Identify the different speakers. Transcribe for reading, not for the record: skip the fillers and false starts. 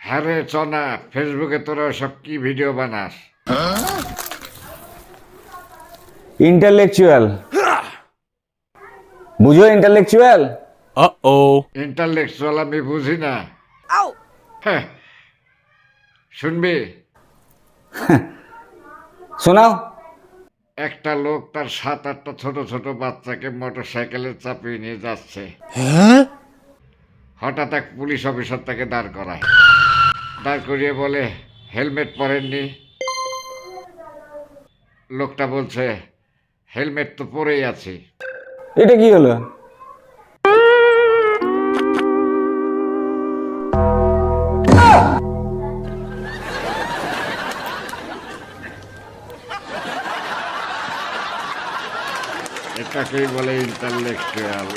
Speaker 1: হ্যাঁ রে চনা, ফেসবুকে তোরা সব কি ভিডিও বানাস?
Speaker 2: ইন্টালেকচুয়াল, বুঝো ইন্টালেকচুয়াল?
Speaker 1: ইন্টালেকচুয়াল আমি বুঝি না। হ্যাঁ, শুনবি?
Speaker 2: শোনাও।
Speaker 1: একটা লোক তার 7-8টা ছোট ছোট বাচ্চাকে মোটর সাইকেলে চাপিয়ে নিয়ে যাচ্ছে। হঠাৎ এক পুলিশ অফিসার তাকে দাঁড় করায়। দাঁড় করিয়ে বলে, হেলমেট পরেননি? লোকটা বলছে, হেলমেট তো পরেই আছি।
Speaker 2: এটা কি হলো?
Speaker 1: এটাকেই বলে ইন্টালেকচুয়াল।